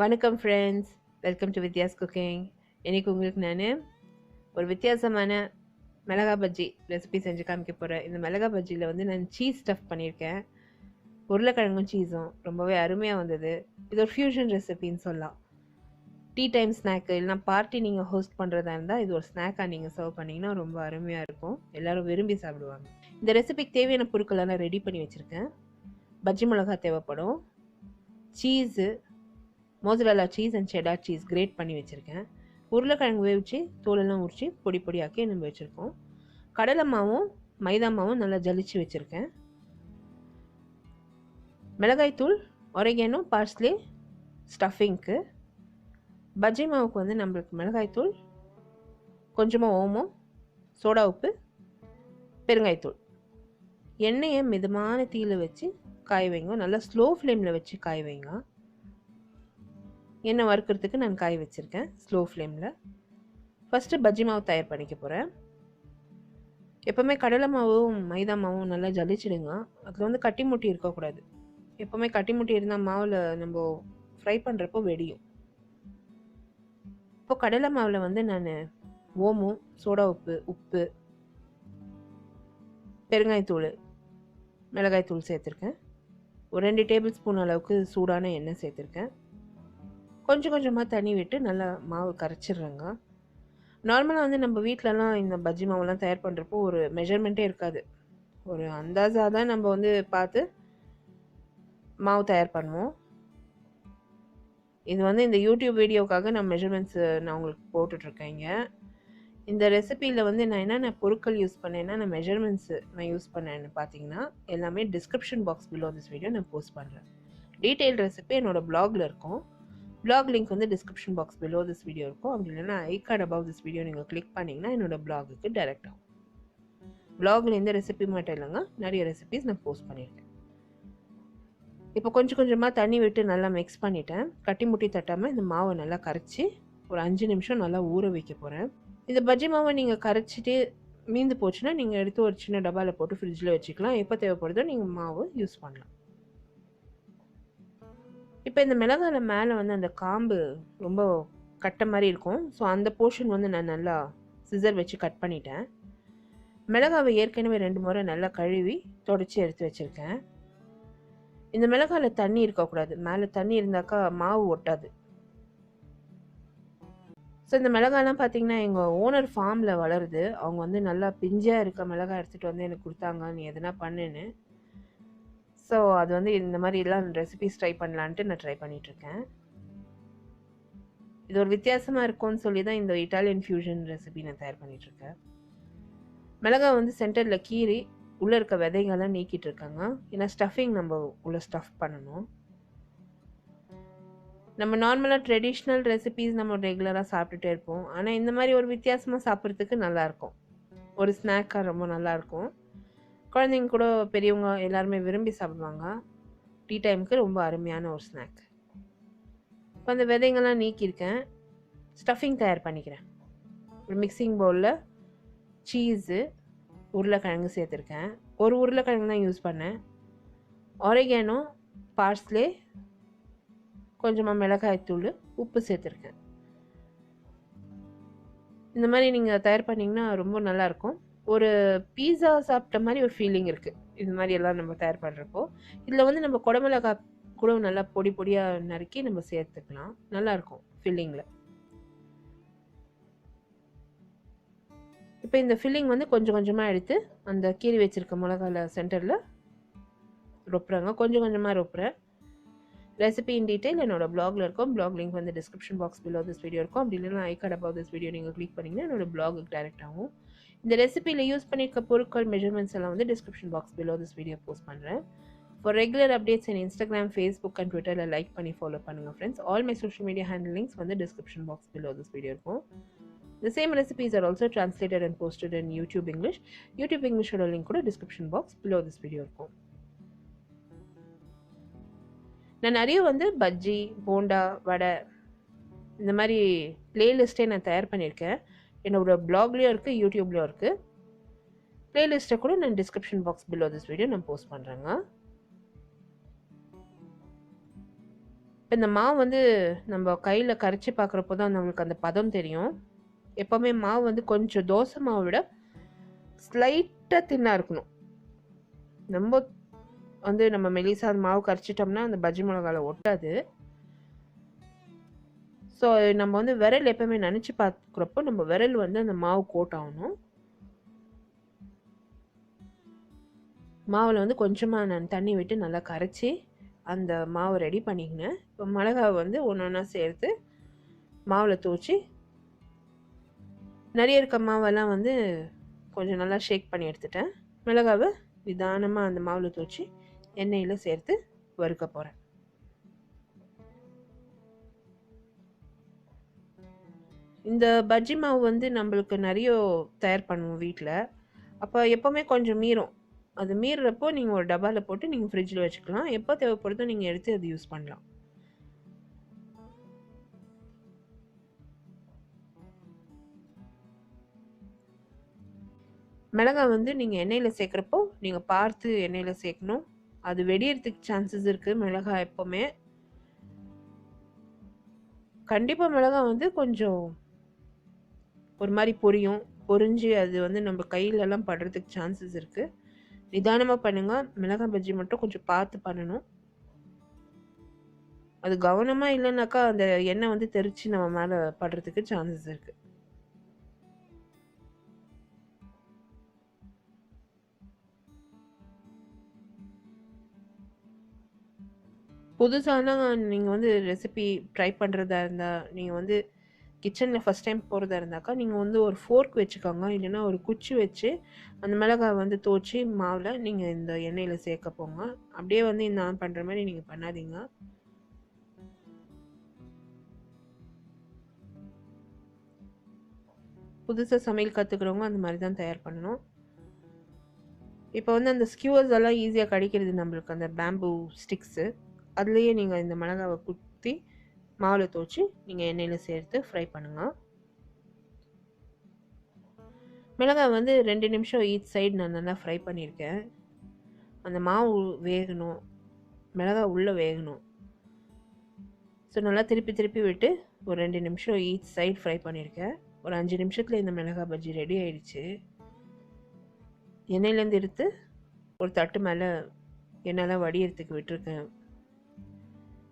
வணக்கம் friends, welcome to Vidya's cooking. இன்றைக்கி உங்களுக்கு நான் ஒரு வித்தியாசமான மிளகா பஜ்ஜி ரெசிபி செஞ்சு காமிக்க போகிறேன். இந்த மிளகா பஜ்ஜியில் வந்து நான் சீஸ் ஸ்டஃப் பண்ணியிருக்கேன். உருளைக்கிழங்கும் சீஸும் ரொம்பவே அருமையாக வந்தது. இது ஒரு ஃப்யூஷன் ரெசிபின்னு சொல்லலாம். டீ டைம் ஸ்நாக்கு இல்லைனா பார்ட்டி நீங்கள் ஹோஸ்ட் பண்ணுறதா இருந்தால் இது ஒரு ஸ்நாக்காக நீங்கள் சர்வ் பண்ணிங்கன்னா ரொம்ப அருமையாக இருக்கும். எல்லோரும் விரும்பி சாப்பிடுவாங்க. இந்த ரெசிபிக்கு தேவையான பொருட்களெல்லாம் ரெடி பண்ணி வச்சுருக்கேன். பஜ்ஜி மிளகா தேவைப்படும், cheese, mozzarella cheese and cheddar cheese grate பண்ணி வச்சுருக்கேன். உருளைக்கிழங்கு வேவிச்சு தோலெல்லாம் உரித்து பொடி பொடியாக்கி நம்ம வச்சுருக்கோம். கடலை மாவும் மைதா மாவும் நல்லா ஜலிச்சு வச்சுருக்கேன். மிளகாய்த்தூள், ஒரிகேனோ, பார்ஸ்லே ஸ்டஃபிங்க்கு. பஜ்ஜி மாவுக்கு வந்து நம்மளுக்கு மிளகாய்த்தூள், கொஞ்சமாக ஓமம், சோடா உப்பு, பெருங்காய்த்தூள். எண்ணெயை மிதமான தீயில் வச்சு காய வைங்க. நல்லா ஸ்லோ ஃப்ளேமில் வச்சு காய வைங்க. எண்ணெய் வறுக்கிறதுக்கு நான் காய வச்சுருக்கேன் ஸ்லோ ஃப்ளேமில். ஃபஸ்ட்டு பஜ்ஜி மாவு தயார் பண்ணிக்க போகிறேன். எப்போவுமே கடலை மாவும் மைதா மாவும் நல்லா ஜலிச்சிடுங்க. அதில் வந்து கட்டி முட்டி இருக்கக்கூடாது. எப்போவுமே கட்டி முட்டி இருந்தால் மாவில் நம்ம ஃப்ரை பண்ணுறப்போ வெடியும். இப்போ கடலை மாவில் வந்து நான் ஓமம், சோடா உப்பு, பெருங்காயத்தூள், மிளகாய்த்தூள் சேர்த்துருக்கேன். ஒரு 2 டேபிள் ஸ்பூன் அளவுக்கு சூடான எண்ணெய் சேர்த்துருக்கேன். கொஞ்சம் கொஞ்சமாக தண்ணி விட்டு நல்லா மாவு கரைச்சிடுறேங்க. நார்மலாக வந்து நம்ம வீட்டிலலாம் இந்த பஜ்ஜி மாவுலாம் தயார் பண்ணுறப்போ ஒரு மெஷர்மெண்ட்டே இருக்காது. ஒரு அந்தாஸாக தான் நம்ம வந்து பார்த்து மாவு தயார் பண்ணுவோம். இது வந்து இந்த யூடியூப் வீடியோக்காக நான் மெஷர்மெண்ட்ஸ் நான் உங்களுக்கு போட்டுட்ருக்கேங்க. இந்த ரெசிபியில் வந்து நான் என்னென்ன பொருட்கள் யூஸ் பண்ணேன்னா நான் மெஷர்மெண்ட்ஸு நான் யூஸ் பண்ணேன்னு பார்த்தீங்கன்னா எல்லாமே description box below this video நான் போஸ்ட் பண்ணுறேன். டீட்டெயில் ரெசிபி என்னோடய பிளாகில் இருக்கும். பிளாக் லிங்க் வந்து description box below this video இருக்கும். அப்படி இல்லைன்னா I card above this video நீங்கள் கிளிக் பண்ணிங்கன்னா என்னோடய பிளாகுக்கு டைரெக்ட் ஆகும். பிளாகில் எந்த ரெசிபி மட்டும் இல்லைங்க, நிறைய ரெசிபிஸ் நான் போஸ்ட் பண்ணியிருக்கேன். இப்போ கொஞ்சம் கொஞ்சமாக தண்ணி விட்டு நல்லா மிக்ஸ் பண்ணிட்டேன். கட்டி முட்டி தட்டாமல் இந்த மாவை நல்லா கரைச்சி ஒரு 5 நிமிஷம் நல்லா ஊற வைக்க போகிறேன். இந்த பஜ்ஜி மாவை நீங்கள் கரைச்சிட்டு மீந்து போச்சுன்னா நீங்கள் எடுத்து ஒரு சின்ன டப்பாவில் போட்டு ஃப்ரிட்ஜில் வச்சுக்கலாம். எப்போ தேவைப்படுதோ நீங்கள் மாவு யூஸ் பண்ணலாம். இப்போ இந்த மிளகால மேலே வந்து அந்த காம்பு ரொம்ப கட்டை மாதிரி இருக்கும். ஸோ அந்த போர்ஷன் வந்து நான் நல்லா சிசர் வச்சு கட் பண்ணிட்டேன். மிளகாவை ஏற்கனவே 2 முறை நல்லா கழுவி தொடச்சி எடுத்து வச்சுருக்கேன். இந்த மிளகால தண்ணி இருக்கக்கூடாது. மேலே தண்ணி இருந்தாக்கா மாவு ஒட்டாது. ஸோ இந்த மிளகாலாம் பார்த்தீங்கன்னா எங்கள் ஓனர் ஃபார்மில் வளருது. அவங்க வந்து நல்லா பிஞ்சாக இருக்க மிளகாய் எடுத்துகிட்டு வந்து எனக்கு கொடுத்தாங்க, நீ எதனா பண்ணுன்னு. ஸோ அது வந்து இந்த மாதிரிலாம் ரெசிபிஸ் ட்ரை பண்ணலான்ட்டு நான் ட்ரை பண்ணிகிட்ருக்கேன். இது ஒரு வித்தியாசமாக இருக்கும்னு சொல்லி தான் இந்த இட்டாலியன் ஃபியூஷன் ரெசிபி நான் தயார் பண்ணிகிட்ருக்கேன். மிளகாய் வந்து சென்டரில் கீறி உள்ளே இருக்க விதைகள்லாம் நீக்கிட்டு இருக்காங்க. ஏன்னா ஸ்டஃபிங் நம்ம உள்ளே ஸ்டஃப் பண்ணணும். நம்ம நார்மலாக ட்ரெடிஷ்னல் ரெசிபீஸ் நம்ம ரெகுலராக சாப்பிட்டுட்டே இருப்போம். ஆனால் இந்த மாதிரி ஒரு வித்தியாசமாக சாப்பிட்றதுக்கு நல்லாயிருக்கும். ஒரு ஸ்நாக்காக ரொம்ப நல்லாயிருக்கும். குழந்தைங்க கூட பெரியவங்க எல்லாருமே விரும்பி சாப்பிடுவாங்க. டீ டைமுக்கு ரொம்ப அருமையான ஒரு ஸ்நாக். இப்போ அந்த விதைங்கள்லாம் நீக்கியிருக்கேன். ஸ்டஃபிங் தயார் பண்ணிக்கிறேன். ஒரு மிக்சிங் பவுலில் சீஸு, உருளைக்கிழங்கு சேர்த்துருக்கேன். ஒரு உருளைக்கிழங்கு தான் யூஸ் பண்ணேன். ஒரிகேனோ, பார்ஸ்லே, கொஞ்சமாக மிளகாய்த்தூள், உப்பு சேர்த்துருக்கேன். இந்த மாதிரி நீங்கள் தயார் பண்ணிங்கன்னா ரொம்ப நல்லாயிருக்கும். ஒரு பீஸா சாப்பிட்ட மாதிரி ஒரு ஃபீலிங் இருக்குது இது மாதிரி எல்லாம் நம்ம தயார் பண்ணுறப்போ. இதில் வந்து நம்ம குடமிளகாய் கூட நல்லா பொடி பொடியாக நறுக்கி நம்ம சேர்த்துக்கலாம். நல்லாயிருக்கும் ஃபில்லிங்கில். இப்போ இந்த ஃபில்லிங் வந்து கொஞ்சம் கொஞ்சமாக எடுத்து அந்த கீறி வச்சுருக்க மிளகாயில் சென்டரில் ரொப்புறாங்க. கொஞ்சம் கொஞ்சமாக ரொப்புறேன். ரெசிபி இன் டீட்டெயில் என்னோட பிளாகில் இருக்கும். பிளாக் லிங்க் வந்து description box below this video இருக்கும். அப்படி இல்லைன்னா I card above this video நீங்கள் கிளிக் பண்ணிங்கன்னா என்னோட பிளாகுக்கு டைரெக்ட் ஆகும். இந்த ரெசிபியில் யூஸ் பண்ணியிருக்க பொருட்கள் மெஷர்மெண்ட்ஸ் எல்லாம் வந்து description box below this video post பண்ணுறேன். ஃபார் ரெகுலர் அப்டேட்ஸ் என் இன்ஸ்டாகிராம், ஃபேஸ்புக் அண்ட் ட்விட்டரில் லைக் பண்ணி ஃபாலோ பண்ணுங்கள் friends. All my social media handle links வந்து description box below this video இருக்கும். The same recipes are also translated and posted in YouTube English. YouTube English ஓட link கூட description box below this video இருக்கும். நான் நிறைய வந்து பஜ்ஜி, போண்டா, வடை இந்த மாதிரி பிளேலிஸ்ட்டே நான் தயார் பண்ணியிருக்கேன். என்னோட பிளாக்லேயும் இருக்குது, யூடியூப்லேயும் இருக்குது. பிளேலிஸ்ட்டை கூட நான் description box below this video நான் போஸ்ட் பண்ணுறேங்க. இப்போ இந்த மாவு வந்து நம்ம கையில் கரைச்சி பார்க்குறப்போ தான் நம்மளுக்கு அந்த பதம் தெரியும். எப்போவுமே மாவு வந்து கொஞ்சம் தோசை மாவை விட ஸ்லைட்டாக தின்னாக இருக்கணும். ரொம்ப வந்து நம்ம மெலிசா மாவு கரைச்சிட்டோம்னா அந்த பஜ்ஜி மிளகால ஒட்டாது. ஸோ நம்ம வந்து விரல் எப்பவுமே நினச்சி பார்க்குறப்போ நம்ம விரல் வந்து அந்த மாவு கோட் ஆகணும். மாவில் வந்து கொஞ்சமாக நான் தண்ணி விட்டு நல்லா கரைச்சி அந்த மாவை ரெடி பண்ணிக்கினேன். இப்போ மிளகாவை வந்து ஒன்று ஒன்றா சேர்த்து மாவில் தூச்சி நிறைய இருக்க மாவெல்லாம் வந்து கொஞ்சம் நல்லா ஷேக் பண்ணி எடுத்துட்டேன். மிளகாவை நிதானமாக அந்த மாவில் தூச்சி எண்ணெயில் சேர்த்து வறுக்க போகிறேன். இந்த பஜ்ஜி மாவு வந்து நம்மளுக்கு நிறைய தயார் பண்ணுவோம் வீட்டில். அப்போ எப்போவுமே கொஞ்சம் மீறும். அது மீறுறப்போ நீங்கள் ஒரு டப்பாவில் போட்டு நீங்கள் ஃப்ரிட்ஜில் வச்சுக்கலாம். எப்போ தேவைப்படுதோ நீங்கள் எடுத்து அது யூஸ் பண்ணலாம். மிளகாய் வந்து நீங்கள் எண்ணெயில் சேர்க்குறப்போ நீங்கள் பார்த்து எண்ணெயில் சேர்க்கணும். அது வெடியறதுக்கு சான்சஸ் இருக்குது. மிளகாய் எப்போவுமே கண்டிப்பாக மிளகாய் வந்து கொஞ்சம் ஒரு மாதிரி பொரிஞ்சு அது வந்து நம்ம கையிலலாம் படுறதுக்கு சான்சஸ் இருக்குது. நிதானமாக பண்ணுங்கள். மிளகாய் பஜ்ஜி மட்டும் கொஞ்சம் பார்த்து பண்ணணும். அது கவனமாக இல்லைனாக்கா அந்த எண்ணெய் வந்து தெரிச்சு நம்ம மேலே படுறதுக்கு சான்சஸ் இருக்குது. புதுசானா நீங்கள் வந்து ரெசிபி ட்ரை பண்ணுறதா இருந்தால், நீங்கள் வந்து கிச்சனில் ஃபஸ்ட் டைம் போகிறதா இருந்தாக்கா நீங்கள் வந்து ஒரு ஃபோர்க் வச்சுக்கோங்க. இல்லைன்னா ஒரு குச்சி வச்சு அந்த மிளகாய் வந்து தோச்சி மாவில் நீங்கள் இந்த எண்ணெயில் சேர்க்க போங்க. அப்படியே வந்து நான் பண்ணுற மாதிரி நீங்கள் பண்ணாதீங்க. புதுசாக சமையல் கற்றுக்கிறவங்க அந்த மாதிரி தான் தயார் பண்ணணும். இப்போ வந்து அந்த ஸ்கியூவர்ஸ் எல்லாம் ஈஸியாக கிடைக்கிறது நம்மளுக்கு, அந்த பேம்பூ ஸ்டிக்ஸு. அதுலேயே நீங்கள் இந்த மிளகாவை குத்தி மாவில் தோச்சி நீங்கள் எண்ணெயில் சேர்த்து ஃப்ரை பண்ணுங்கள். மிளகாய் வந்து 2 நிமிஷம் ஈச் சைடு நான் நல்லா ஃப்ரை பண்ணியிருக்கேன். அந்த மாவு வேகணும், மிளகாய் உள்ளே வேகணும். ஸோ நல்லா திருப்பி திருப்பி விட்டு ஒரு 2 நிமிஷம் ஈச் சைடு ஃப்ரை பண்ணியிருக்கேன். ஒரு 5 நிமிஷத்தில் இந்த மிளகாய் பஜ்ஜி ரெடி ஆயிடுச்சு. எண்ணெயிலேருந்து எடுத்து ஒரு தட்டு மேலே எண்ணெயெல்லாம் வடிகிறதுக்கு விட்டுருக்கேன்.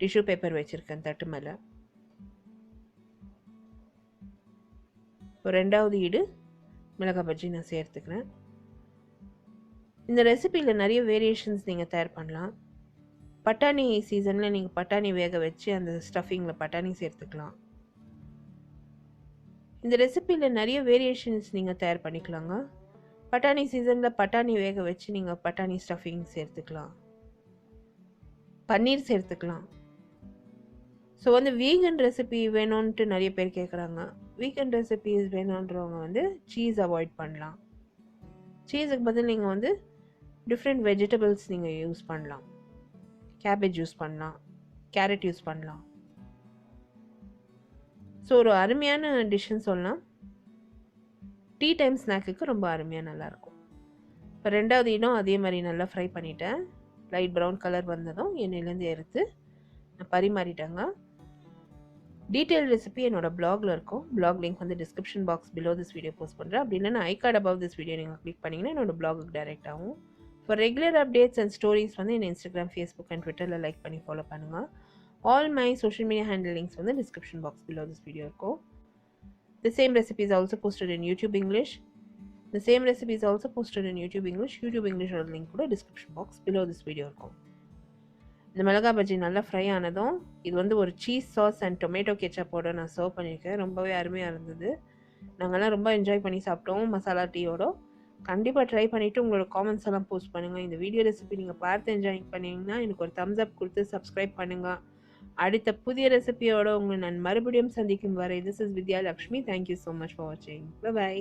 டிஷ்யூ பேப்பர் வச்சுருக்கேன் தட்டு மேலே. ஒரு 2வது ஈடு மிளகாய் பஜ்ஜி நான் சேர்த்துக்கிறேன். இந்த ரெசிபியில் நிறைய வேரியேஷன்ஸ் நீங்கள் தயார் பண்ணலாம். பட்டாணி சீசனில் நீங்கள் பட்டாணி வேக வச்சு அந்த ஸ்டஃபிங்கில் பட்டாணி சேர்த்துக்கலாம். இந்த ரெசிபியில் நிறைய வேரியேஷன்ஸ் நீங்கள் தயார் பண்ணிக்கலாங்க. பட்டாணி சீசனில் பட்டாணி வேக வச்சு நீங்கள் பட்டாணி ஸ்டஃபிங் சேர்த்துக்கலாம், பன்னீர் சேர்த்துக்கலாம். ஸோ வந்து வீகன் ரெசிபி வேணும்ன்ட்டு நிறைய பேர் கேட்குறாங்க. வீகன் ரெசிபிஸ் வேணுன்றவங்க வந்து சீஸ் அவாய்ட் பண்ணலாம். சீஸுக்கு பதில் நீங்கள் வந்து டிஃப்ரெண்ட் வெஜிடபிள்ஸ் நீங்கள் யூஸ் பண்ணலாம். கேபேஜ் யூஸ் பண்ணலாம், கேரட் யூஸ் பண்ணலாம். ஸோ ஒரு அருமையான டிஷ்ஷுன்னு சொல்லலாம். டீ டைம் ஸ்நாக்குக்கு ரொம்ப அருமையாக நல்லாயிருக்கும். இப்போ 2வது இடம் அதே மாதிரி நல்லா ஃப்ரை பண்ணிட்டேன். லைட் ப்ரௌன் கலர் வந்ததும் எண்ணெயிலேருந்து எடுத்து நான் பரிமாறிட்டேங்க. டீட்டெயில் ரெசிபி என்னோட பிளாகில் இருக்கும். பிளாக் லிங்க் வந்து description box below this video post பண்ணுறேன். அப்படி இல்லைன்னா I card above this video நீங்கள் கிளிக் பண்ணிங்கன்னா என்னோட பிளாகுக்கு டைரெக்ட் ஆகும். For regular updates and stories வந்து என்ன இன்ஸ்டாகிராம், ஃபேஸ்புக் அண்ட் ட்விட்டரில் லைக் பண்ணி ஃபாலோ பண்ணுங்கள். All my social media handle links வந்து description box below this video இருக்கும். The same recipe is also posted in YouTube English. YouTube English ஓட link கூட description box below this video இருக்கும். இந்த மிளகாய் பஜ்ஜி நல்லா ஃப்ரை ஆனதும் இது வந்து ஒரு சீஸ் சாஸ் அண்ட் டொமேட்டோ கெச்சப்போட நான் சர்வ் பண்ணியிருக்கேன். ரொம்பவே அருமையாக இருந்தது. நாங்கள்லாம் ரொம்ப என்ஜாய் பண்ணி சாப்பிட்டோம் மசாலா டீயோட. கண்டிப்பாக ட்ரை பண்ணிவிட்டு உங்களோட காமெண்ட்ஸ் எல்லாம் போஸ்ட் பண்ணுங்கள். இந்த வீடியோ ரெசிபி நீங்கள் பார்த்து என்ஜாய் பண்ணிங்கன்னா எனக்கு ஒரு தம்ஸ் அப் கொடுத்து சப்ஸ்கிரைப் பண்ணுங்கள். அடுத்த புதிய ரெசிபியோட உங்களை நான் மறுபடியும் சந்திக்கும் வரை, this is Vidya Lakshmi. Thank you so much for வாட்சிங். பை.